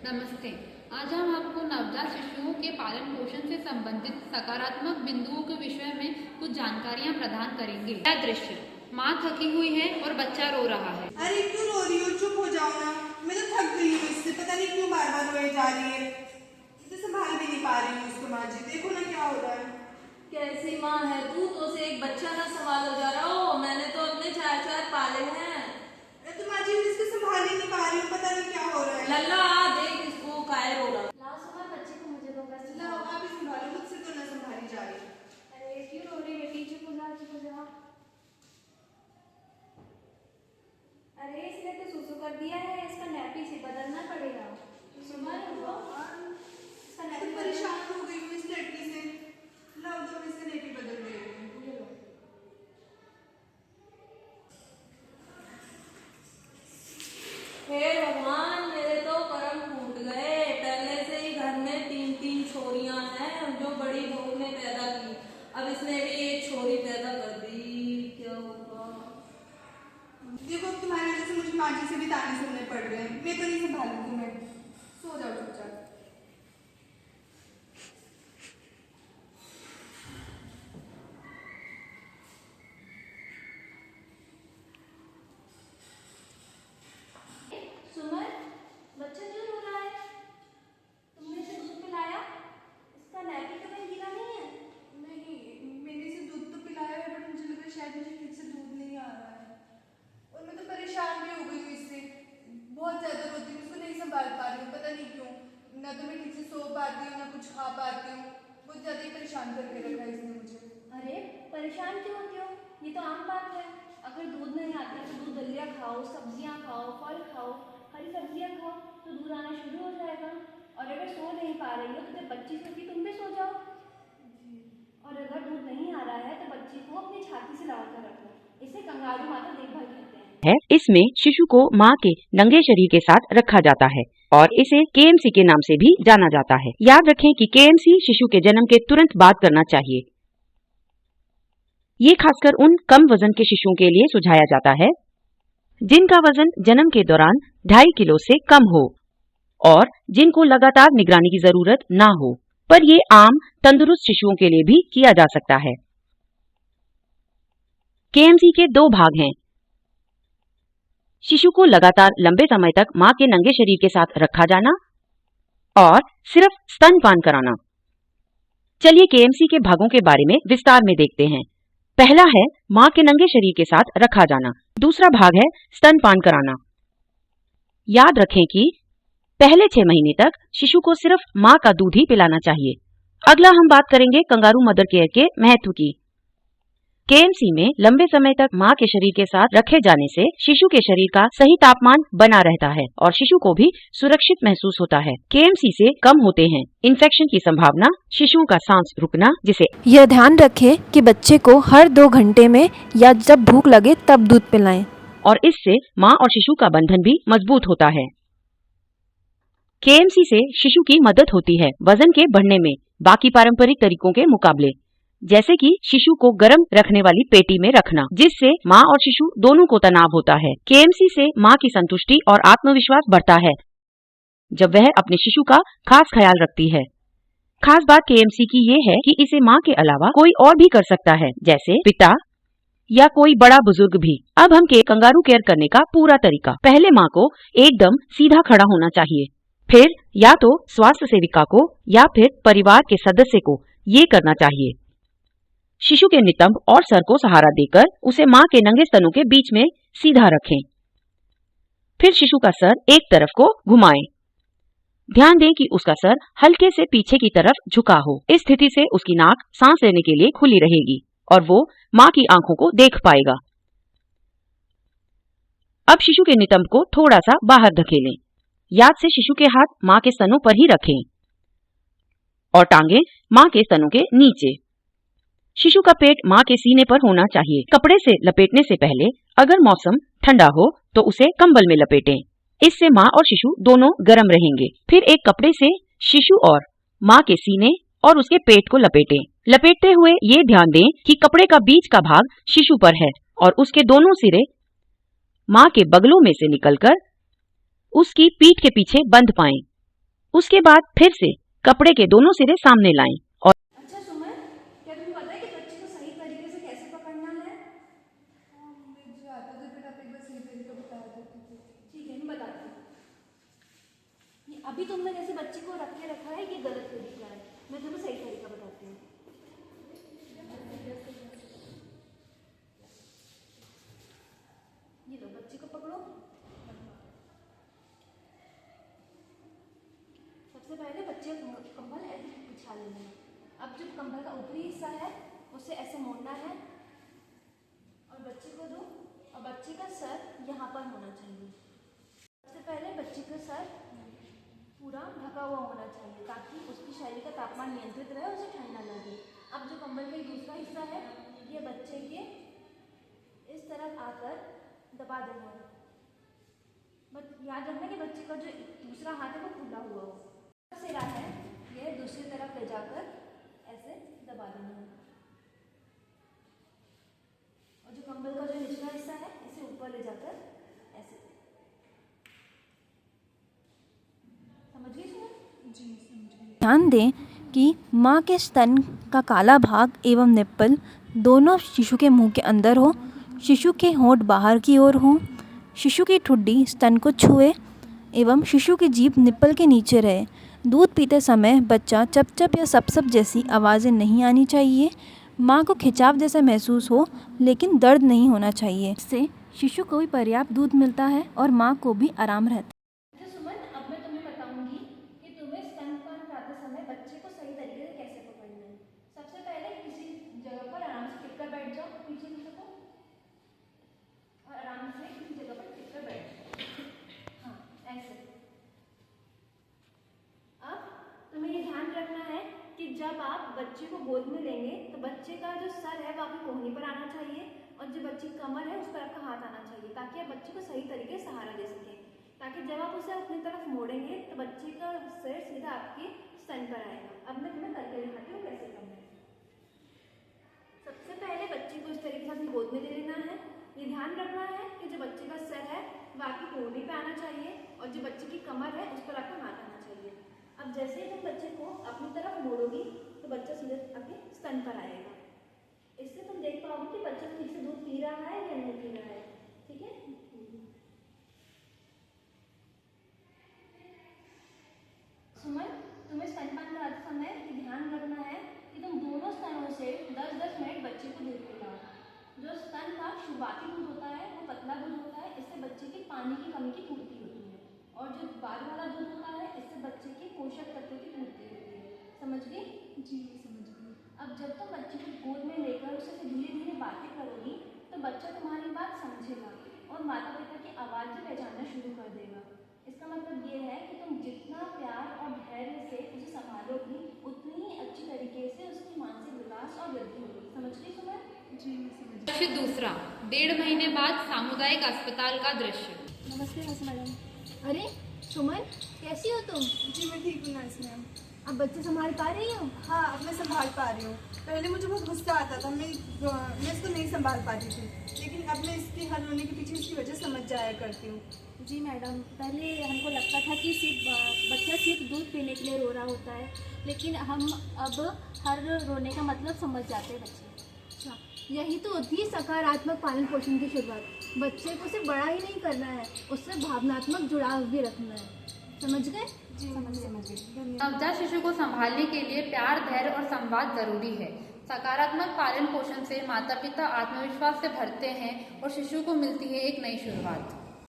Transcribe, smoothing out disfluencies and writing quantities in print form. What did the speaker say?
नमस्ते। आज हम आपको नवजात शिशुओं के पालन पोषण से संबंधित सकारात्मक बिंदुओं के विषय में कुछ जानकारियां प्रदान करेंगे। यह दृश्य, माँ थकी हुई है और बच्चा रो रहा है। अरे क्यों रो रही हो? चुप हो जाओ ना। मैं तो थक गई हूँ इससे, पता नहीं क्यों बार बार रोए जा रही है। तो संभाल भी नहीं पा रही हूँ इसको। माँ जी देखो ना क्या हो रहा है। कैसी माँ है तू? तो से एक बच्चा ना संभालो जा रहा हो। मैंने तो अपने चार चार पाले हैं। तो माँ जी इसको संभाल ही नहीं पा रही हूँ, पता नहीं क्या हो रहा है। लल्ला देख इसको काहे रो रहा। लाओ सुमन, बच्चे को मुझे दो बस। लाओ आप ही संभालो, मुझसे तो ना संभाली जा रही। अरे क्यों रो रही बेटी? चुप हो जा, चुप हो जा। अरे इसने तो सुसु कर दिया है, इसका नैपी से बदलना पड़ेगा। सुमन उठो, इसका मैं नैपी तो परेशान हो गई हूँ इस लड़की से। लाओ तो मैं इसका नेपी बदल रही हूँ। हे भगवान, मेरे तो कर्म फूट गए। पहले से ही घर में तीन तीन छोरियां हैं जो बड़ी बहू ने पैदा की। अब इसने भी एक छोरी पैदा कर दी। क्या होगा? देखो तुम्हारी वजह से मुझे माँ जी से भी ताने सुनने पड़ रहे हैं। मैं तो नहीं संभालूंगी। मैं सो जाओ चुपचाप। सुमन, बच्चा क्यों रो रहा है? तुमने इसे दूध पिलाया? इसका नैपी तो कहीं गिरा नहीं है? नहीं, मैंने इसे दूध तो पिलाया है, बट मुझे लग रहा है शायद मुझे ठीक से दूध नहीं आ रहा है। और मैं तो परेशान भी हो गई हूँ इससे। बहुत ज्यादा रोती हूँ, इसको नहीं संभाल पा रही हूँ, पता नहीं क्यों। ना तो मैं ठीक से सो पाती हूँ, ना कुछ खा पाती हूँ। बहुत ज्यादा ही परेशान करके रखा है इसने मुझे। अरे परेशान क्यों होती हो? ये तो आम बात है। अगर दूध नहीं आता है तो दूध दलिया खाओ, सब्जियां खाओ, फल खाओ, हरी सब्जियां खाओ तो दूध आना शुरू हो जाएगा। और अगर सो नहीं पा रही हो तो जब बच्ची सोती तुम भी सो जाओ। और अगर दूध नहीं आ रहा है तो बच्ची को अपनी छाती से लगा कर रखो। इसे कंगारू माता देखभाल कहते हैं। इसमें शिशु को माँ के नंगे शरीर के साथ रखा जाता है और इसे केएमसी के नाम से भी जाना जाता है। याद रखें कि केएमसी शिशु के जन्म के तुरंत बाद करना चाहिए। ये खासकर उन कम वजन के शिशुओं के लिए सुझाया जाता है जिनका वजन जन्म के दौरान 2.5 किलो से कम हो और जिनको लगातार निगरानी की जरूरत ना हो। पर ये आम तंदुरुस्त शिशुओं के लिए भी किया जा सकता है। केएमसी के 2 भाग हैं। शिशु को लगातार लंबे समय तक मां के नंगे शरीर के साथ रखा जाना और सिर्फ स्तनपान कराना। चलिए केएमसी के भागों के बारे में विस्तार में देखते हैं। पहला है मां के नंगे शरीर के साथ रखा जाना। दूसरा भाग है स्तनपान कराना। याद रखें कि पहले 6 महीने तक शिशु को सिर्फ मां का दूध ही पिलाना चाहिए। अगला हम बात करेंगे कंगारू मदर केयर के महत्व की। केएमसी में लंबे समय तक मां के शरीर के साथ रखे जाने से शिशु के शरीर का सही तापमान बना रहता है और शिशु को भी सुरक्षित महसूस होता है। केएमसी से कम होते हैं इन्फेक्शन की संभावना, शिशुओं का सांस रुकना, जिसे यह ध्यान रखें कि बच्चे को हर 2 घंटे में या जब भूख लगे तब दूध पिलाएं। और इससे मां और शिशु का बंधन भी मजबूत होता है। केएमसी से शिशु की मदद होती है वजन के बढ़ने में बाकी पारंपरिक तरीकों के मुकाबले, जैसे कि शिशु को गर्म रखने वाली पेटी में रखना, जिससे मां और शिशु दोनों को तनाव होता है। केएमसी से मां की संतुष्टि और आत्मविश्वास बढ़ता है जब वह अपने शिशु का खास ख्याल रखती है। खास बात केएमसी की ये है कि इसे मां के अलावा कोई और भी कर सकता है, जैसे पिता या कोई बड़ा बुजुर्ग भी। अब हम कंगारू केयर करने का पूरा तरीका। पहले मां को एकदम सीधा खड़ा होना चाहिए, फिर या तो स्वास्थ्य सेविका को या फिर परिवार के सदस्य को ये करना चाहिए। शिशु के नितंब और सर को सहारा देकर उसे मां के नंगे स्तनों के बीच में सीधा रखें। फिर शिशु का सर एक तरफ को घुमाएं। ध्यान दें कि उसका सर हल्के से पीछे की तरफ झुका हो। इस स्थिति से उसकी नाक सांस लेने के लिए खुली रहेगी और वो मां की आंखों को देख पाएगा। अब शिशु के नितंब को थोड़ा सा बाहर धकेलें। याद से शिशु के हाथ मां के स्तनों पर ही रखें और टांगे मां के स्तनों के नीचे। शिशु का पेट मां के सीने पर होना चाहिए। कपड़े से लपेटने से पहले अगर मौसम ठंडा हो तो उसे कंबल में लपेटें। इससे मां और शिशु दोनों गर्म रहेंगे। फिर एक कपड़े से शिशु और मां के सीने और उसके पेट को लपेटें। लपेटते हुए ये ध्यान दें कि कपड़े का बीच का भाग शिशु पर है और उसके दोनों सिरे मां के बगलों में से निकलकर उसकी पीठ के पीछे बंध पाएं। उसके बाद फिर से कपड़े के दोनों सिरे सामने लाएं और अच्छा सुमन, क्या तुम्हें पता है कि बच्चे को सही तरीके से कैसे पकड़ना है? हाँ मुझे आता था, फिर आप एक बार सही तरीका बता देती थी। ठीक है, मैं बताती हूँ। ये अभी तुमने जैसे बच्चे को रख के रखा है, ये गलत तरीका है। मैं तुम्हें सही तरीका बताती हूँ। ये लो, बच्चे को पकड़ो। सबसे पहले बच्चे को कंबल ऐसे बिछा लेना है। अब जो कंबल का ऊपरी हिस्सा है उसे ऐसे मोड़ना है और बच्चे को दो, और बच्चे का सर यहाँ पर होना चाहिए। सबसे पहले बच्चे का सर पूरा ढका हुआ होना चाहिए ताकि उसकी शरीर का तापमान नियंत्रित रहे, उसे ठंड ना लगे। अब जो कंबल का दूसरा हिस्सा है, ये बच्चे के इस तरफ आकर दबा देना है। बट याद रखना कि बच्चे का जो दूसरा हाथ है वो खुला हुआ हो। सिरा है, यह दूसरी तरफ ले जाकर ऐसे दबा देना है। और जो कंबल का जो निचला हिस्सा है, इसे ऊपर ले जाकर ऐसे। समझ गई सुमन? जी समझ गई। ध्यान दें कि माँ के स्तन का काला भाग एवं निप्पल दोनों शिशु के मुंह के अंदर हो, शिशु के होंठ बाहर की ओर हों, शिशु की ठुड्डी स्तन को छुए एवं शिशु की जीभ निप्पल के नीचे रहे। दूध पीते समय बच्चा चप चप या सप सप जैसी आवाज़ें नहीं आनी चाहिए। माँ को खिंचाव जैसा महसूस हो लेकिन दर्द नहीं होना चाहिए। इससे शिशु को भी पर्याप्त दूध मिलता है और माँ को भी आराम रहता है। अच्छा सुमन, अब मैं तुम्हें बताऊंगी कि तुम्हें स्तनपान कराते समय बच्चे को सही तरीके से कैसे पकड़ना है। सबसे पहले किसी जगह पर आराम से टिक कर बैठ जाओ, पीछे की तरफ, और आराम से किसी जगह पर टिक कर बैठ जाओ। हाँ, ऐसे। अब तुम्हें ये ध्यान रखना है कि जब आप बच्चे को गोद में लेंगे तो बच्चे का जो सर है वो आपकी कोहनी पर आना चाहिए और जो बच्चे की कमर है उस पर आपका हाथ आना चाहिए ताकि आप बच्चे को सही तरीके से सहारा दे सकें। ताकि जब आप उसे अपनी तरफ मोड़ेंगे तो बच्चे का सिर सीधा आपके स्तन पर आएगा। अब मैं तुम्हें करके दिखाती हूँ कैसे करना है। सबसे पहले बच्चे को इस तरीके से अपनी गोद में ले लेना है। ये ध्यान रखना है कि जो बच्चे का सर है वो आपकी कोहनी पे आना चाहिए और जो बच्चे की कमर है उस पर आपका हाथ आना चाहिए। अब जैसे ही तुम बच्चे को अपनी तरफ मोड़ोगी तो बच्चा सीधे आपके स्तन पर आएगा। इससे तुम देख पाओगे कि बच्चा ठीक से दूध पी रहा है या नहीं पी रहा है। ठीक है? सुमन, तुम्हें स्तनपान कराते समय ये ध्यान रखना है कि तुम दोनों स्तनों से 10-10 मिनट बच्चे को दूध पिलाओ। जो स्तन का शुरुआती दूध होता है वो पतला दूध होता है, इससे बच्चे की पानी की कमी की पूर्ति होती है। और जो बाद वाला दूध होता है इससे बच्चे के पोषक तत्वों की पूर्ति होती है। समझ गई? जी समझ गई। अब जब तुम बच्चे को गोद में लेकर उससे धीरे धीरे बातें करोगी तो बच्चा तुम्हारी बात समझेगा और माता पिता की आवाज़ भी पहचानना शुरू कर देगा। इसका मतलब ये है कि तुम जितना प्यार और धैर्य से उसे संभालोगी उतनी ही अच्छी तरीके से उसकी मानसिक विकास और वृद्धि होगी। समझ गई सुमन? जी मैं समझ गई। दृश्य दूसरा, 1.5 महीने बाद सामुदायिक अस्पताल का दृश्य। नमस्ते बस मैडम। अरे सुमन, कैसी हो तुम? जी मैं ठीक हूँ नर्स मैम। अब बच्चे संभाल पा रही हो? हाँ अब मैं संभाल पा रही हूँ। पहले मुझे बहुत गुस्सा आता था, मैं इसको नहीं संभाल पाती थी, लेकिन अब मैं इसकी हर रोने के पीछे इसकी वजह समझ जाया करती हूँ। जी मैडम, पहले हमको लगता था कि बच्चा सिर्फ दूध पीने के लिए रो रहा होता है, लेकिन हम अब हर रोने का मतलब समझ जाते हैं बच्चे। अच्छा, यही तो होती है सकारात्मक पालन पोषण की शुरुआत। बच्चे को सिर्फ बड़ा ही नहीं करना है, उससे भावनात्मक जुड़ाव भी रखना है। समझ गए? जी समझ गई। धन्यवाद। नवजात शिशु को संभालने के लिए प्यार, धैर्य और संवाद जरूरी है। सकारात्मक पालन पोषण से माता पिता आत्मविश्वास से भरते हैं और शिशु को मिलती है एक नई शुरुआत।